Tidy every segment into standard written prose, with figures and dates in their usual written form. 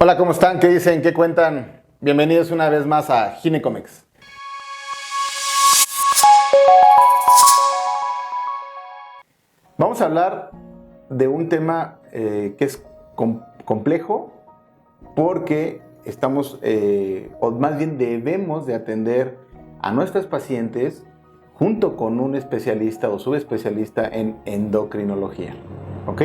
Hola, ¿cómo están? ¿Qué dicen? ¿Qué cuentan? Bienvenidos una vez más a Ginecomics. Vamos a hablar de un tema que es complejo porque estamos, o más bien debemos de atender a nuestras pacientes junto con un especialista o subespecialista en endocrinología. ¿Ok?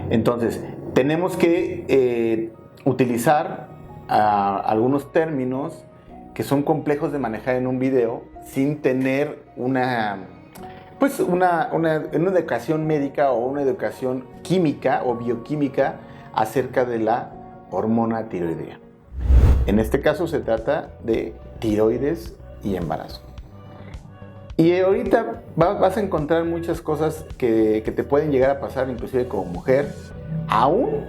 Entonces, tenemos que utilizar algunos términos que son complejos de manejar en un video sin tener una educación médica o una educación química o bioquímica acerca de la hormona tiroidea. En este caso se trata de tiroides y embarazo. Y ahorita vas a encontrar muchas cosas que te pueden llegar a pasar, inclusive como mujer, aún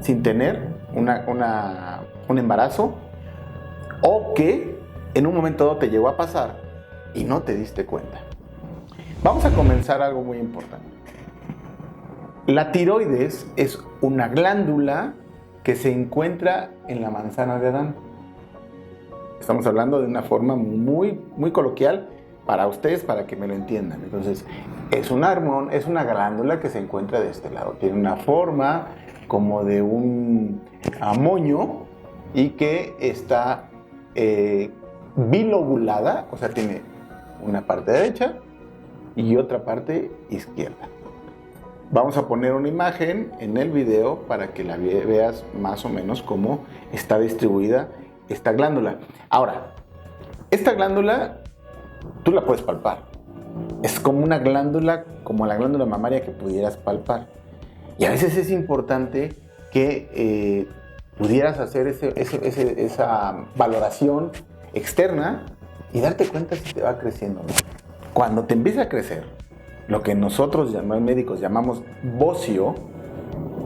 sin tener un embarazo, o que en un momento dado te llegó a pasar y no te diste cuenta. Vamos a comenzar algo muy importante. La tiroides es una glándula que se encuentra en la manzana de Adán. Estamos hablando de una forma muy, muy coloquial para ustedes, para que me lo entiendan. Entonces, es una glándula que se encuentra de este lado. Tiene una forma como de un moño y que está bilobulada, o sea, tiene una parte derecha y otra parte izquierda. Vamos a poner una imagen en el video para que la veas más o menos cómo está distribuida esta glándula. Ahora, esta glándula tú la puedes palpar. Es como una glándula, como la glándula mamaria que pudieras palpar. Y a veces es importante que pudieras hacer esa valoración externa y darte cuenta si te va creciendo o no. Cuando te empieza a crecer, lo que nosotros los médicos llamamos bocio,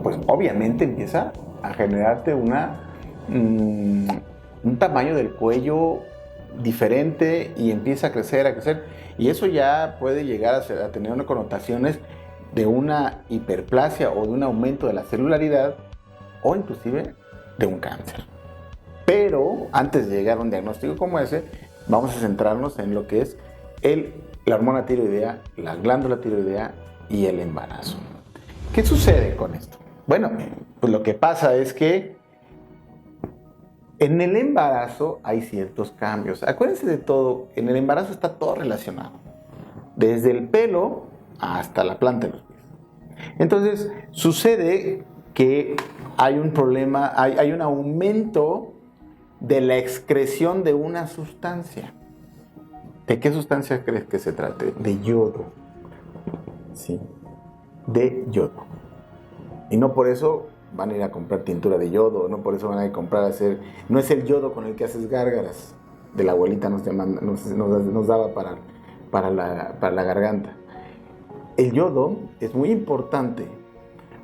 pues obviamente empieza a generarte un tamaño del cuello diferente y empieza a crecer. Y eso ya puede llegar a tener unas connotaciones de una hiperplasia o de un aumento de la celularidad o inclusive de un cáncer. Pero antes de llegar a un diagnóstico como ese, vamos a centrarnos en lo que es la hormona tiroidea, la glándula tiroidea y el embarazo. ¿Qué sucede con esto? Bueno, pues lo que pasa es que en el embarazo hay ciertos cambios. Acuérdense de todo, en el embarazo está todo relacionado, desde el pelo hasta la planta de los pies. Entonces, sucede que hay un problema, hay un aumento de la excreción de una sustancia. ¿De qué sustancia crees que se trate? De yodo. Sí, de yodo. Y no por eso van a ir a comprar tintura de yodo, no por eso van a ir a comprar no es el yodo con el que haces gárgaras, de la abuelita nos daba para la garganta. El yodo es muy importante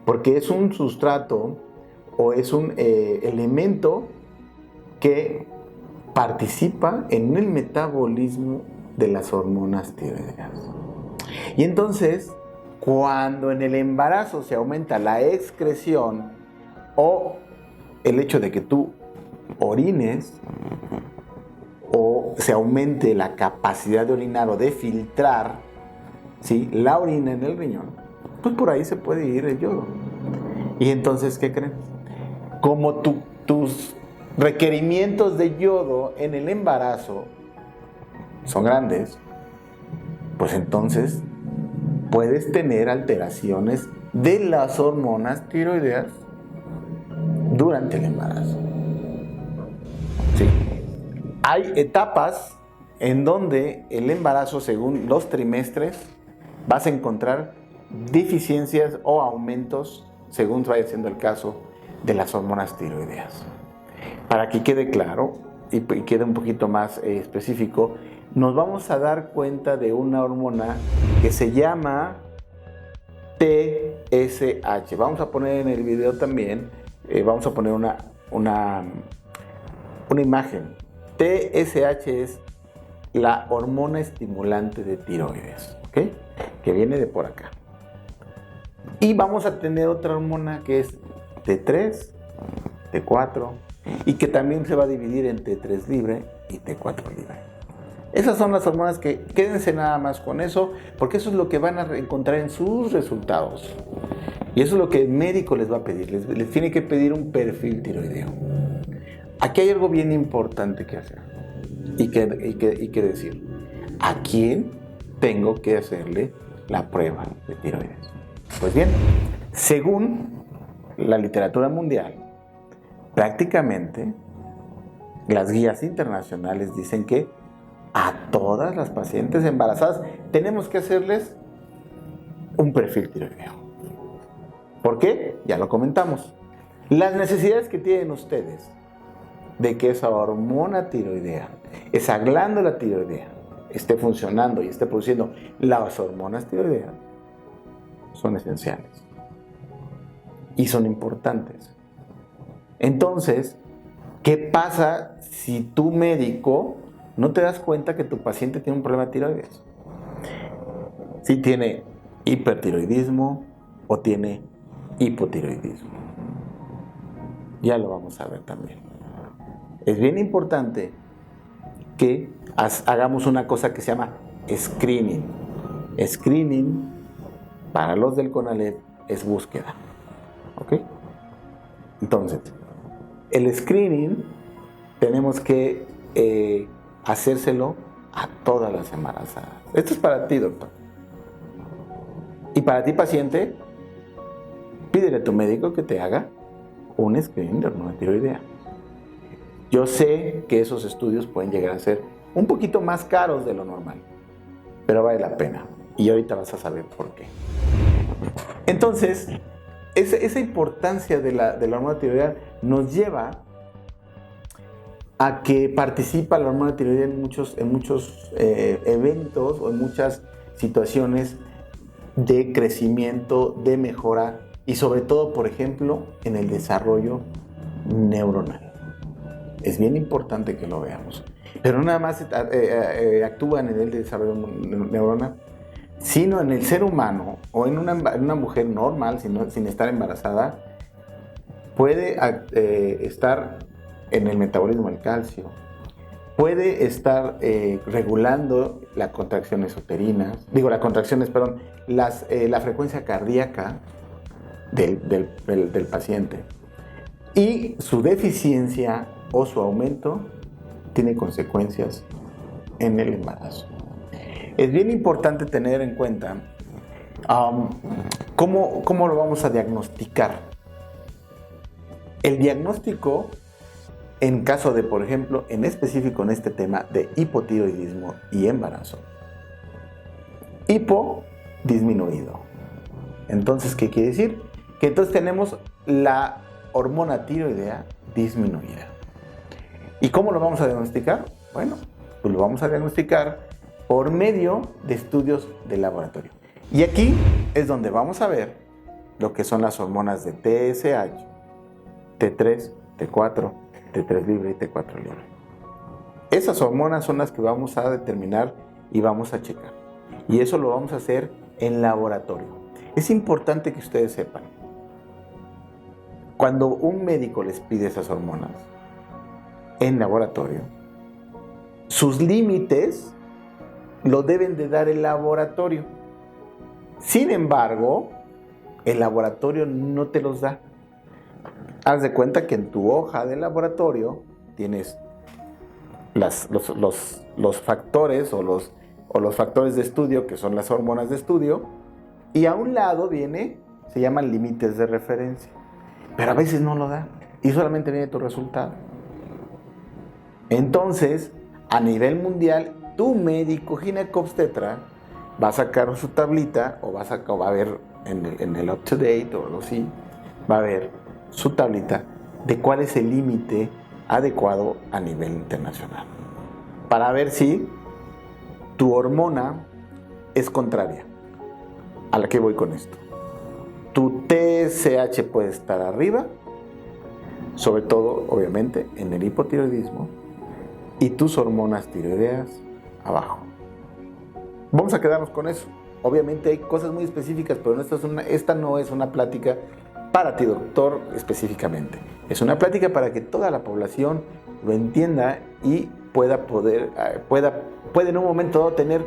porque es un sustrato o es un elemento que participa en el metabolismo de las hormonas tiroideas. Y entonces, cuando en el embarazo se aumenta la excreción o el hecho de que tú orines o se aumente la capacidad de orinar o de filtrar, ¿sí?, la orina en el riñón, pues por ahí se puede ir el yodo. Y entonces, ¿qué creen? Como tus requerimientos de yodo en el embarazo son grandes, pues entonces puedes tener alteraciones de las hormonas tiroideas durante el embarazo. Sí. Hay etapas en donde el embarazo, según los trimestres, vas a encontrar deficiencias o aumentos, según vaya siendo el caso, de las hormonas tiroideas. Para que quede claro y quede un poquito más específico, nos vamos a dar cuenta de una hormona que se llama TSH. Vamos a poner en el video también, vamos a poner una imagen. TSH es la hormona estimulante de tiroides, ¿ok?, que viene de por acá. Y vamos a tener otra hormona que es T3 T4, y que también se va a dividir en T3 libre y T4 libre. Esas son las hormonas que quédense nada más con eso, porque eso es lo que van a encontrar en sus resultados. Y eso es lo que el médico les va a pedir, les tiene que pedir un perfil tiroideo. Aquí hay algo bien importante que hacer y que decir. ¿A quién tengo que hacerle la prueba de tiroides? Pues bien, según la literatura mundial, prácticamente las guías internacionales dicen que a todas las pacientes embarazadas tenemos que hacerles un perfil tiroideo. ¿Por qué? Ya lo comentamos. Las necesidades que tienen ustedes de que esa hormona tiroidea, esa glándula tiroidea, esté funcionando y esté produciendo las hormonas tiroideas, son esenciales y son importantes. Entonces, ¿qué pasa si tu médico no te das cuenta que tu paciente tiene un problema de tiroides? Si tiene hipertiroidismo o tiene hipotiroidismo. Ya lo vamos a ver también. Es bien importante que hagamos una cosa que se llama screening. Screening, para los del CONALEP, es búsqueda. ¿Ok? Entonces, el screening tenemos que hacérselo a todas las embarazadas. Esto es para ti, doctor. Y para ti, paciente, pídele a tu médico que te haga un screening de hormona tiroidea. Yo sé que esos estudios pueden llegar a ser un poquito más caros de lo normal, pero vale la pena. Y ahorita vas a saber por qué. Entonces, esa importancia de la hormona tiroidea nos lleva a que participa la hormona tiroidea en muchos eventos o en muchas situaciones de crecimiento, de mejora y sobre todo, por ejemplo, en el desarrollo neuronal. Es bien importante que lo veamos. Pero no nada más actúa en el desarrollo neuronal, sino en el ser humano o en una mujer normal, sin estar embarazada, puede estar en el metabolismo del calcio, puede estar regulando las contracciones uterinas, la frecuencia cardíaca del paciente. Y su deficiencia o su aumento tiene consecuencias en el embarazo. Es bien importante tener en cuenta cómo lo vamos a diagnosticar. El diagnóstico, en caso de, por ejemplo, en específico en este tema de hipotiroidismo y embarazo. Hipo disminuido. Entonces, ¿qué quiere decir? Que entonces tenemos la hormona tiroidea disminuida. ¿Y cómo lo vamos a diagnosticar? Bueno, pues lo vamos a diagnosticar por medio de estudios de laboratorio. Y aquí es donde vamos a ver lo que son las hormonas de TSH, T3, T4, T3 libre y T4 libre. Esas hormonas son las que vamos a determinar y vamos a checar. Y eso lo vamos a hacer en laboratorio. Es importante que ustedes sepan, cuando un médico les pide esas hormonas en laboratorio, sus límites lo deben de dar el laboratorio. Sin embargo, el laboratorio no te los da. Haz de cuenta que en tu hoja de laboratorio tienes los factores o los factores de estudio, que son las hormonas de estudio, y a un lado se llaman límites de referencia. Pero a veces no lo da y solamente viene tu resultado. Entonces, a nivel mundial, tu médico ginecobstetra va a sacar su tablita o va a ver en el up to date o algo así, va a ver su tablita de cuál es el límite adecuado a nivel internacional para ver si tu hormona es contraria. ¿A la que voy con esto? Tu TSH puede estar arriba, sobre todo, obviamente, en el hipotiroidismo, y tus hormonas tiroideas abajo. Vamos a quedarnos con eso. Obviamente hay cosas muy específicas, pero esta no es una plática para ti, doctor, específicamente. Es una plática para que toda la población lo entienda y pueda en un momento dado tener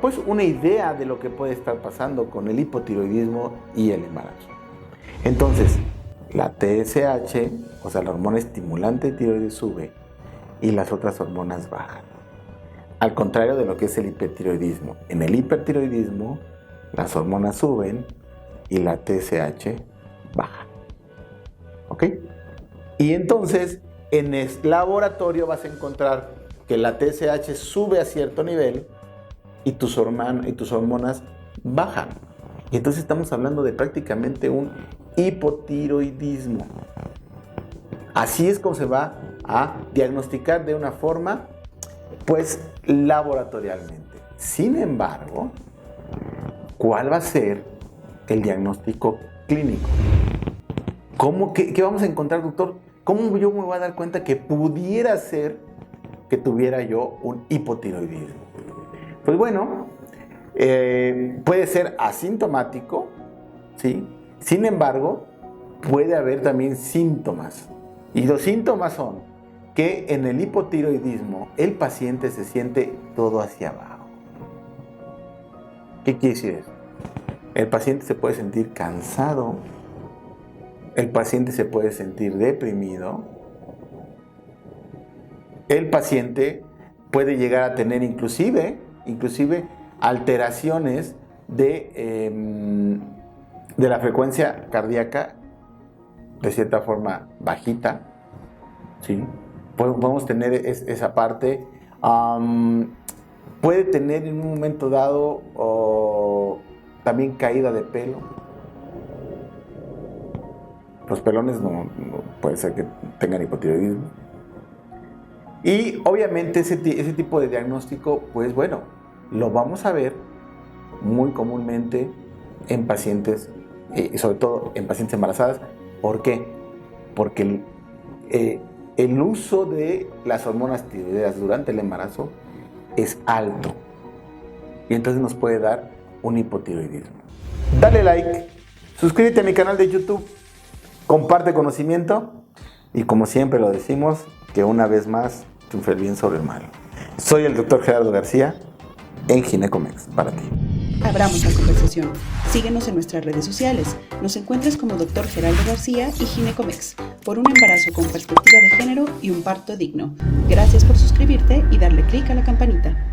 pues una idea de lo que puede estar pasando con el hipotiroidismo y el embarazo. Entonces, la TSH, o sea, la hormona estimulante de tiroides, sube y las otras hormonas bajan. Al contrario de lo que es el hipertiroidismo. En el hipertiroidismo, las hormonas suben y la TSH baja. ¿Ok? Y entonces, en el laboratorio vas a encontrar que la TSH sube a cierto nivel y tus hormonas bajan. Y entonces estamos hablando de prácticamente un hipotiroidismo. Así es como se va a diagnosticar de una forma, pues, laboratorialmente. Sin embargo, ¿cuál va a ser el diagnóstico clínico? ¿Qué vamos a encontrar, doctor? ¿Cómo yo me voy a dar cuenta que pudiera ser que tuviera yo un hipotiroidismo? Pues bueno, puede ser asintomático, ¿sí? Sin embargo, puede haber también síntomas. Y los síntomas son que en el hipotiroidismo el paciente se siente todo hacia abajo. ¿Qué quiere decir eso? El paciente se puede sentir cansado, el paciente se puede sentir deprimido, el paciente puede llegar a tener inclusive alteraciones de la frecuencia cardíaca de cierta forma bajita, ¿sí? Podemos tener esa parte. Puede tener en un momento dado también caída de pelo. Los pelones no puede ser que tengan hipotiroidismo. Y obviamente ese tipo de diagnóstico, pues bueno, lo vamos a ver muy comúnmente en pacientes, sobre todo en pacientes embarazadas. ¿Por qué? Porque el uso de las hormonas tiroideas durante el embarazo es alto y entonces nos puede dar un hipotiroidismo. Dale like, suscríbete a mi canal de YouTube, comparte conocimiento y, como siempre lo decimos, que una vez más triunfe el bien sobre el mal. Soy el doctor Gerardo García en Ginecomex para ti. Abramos la conversación. Síguenos en nuestras redes sociales. Nos encuentras como Dr. Gerardo García y Ginecomex, por un embarazo con perspectiva de género y un parto digno. Gracias por suscribirte y darle clic a la campanita.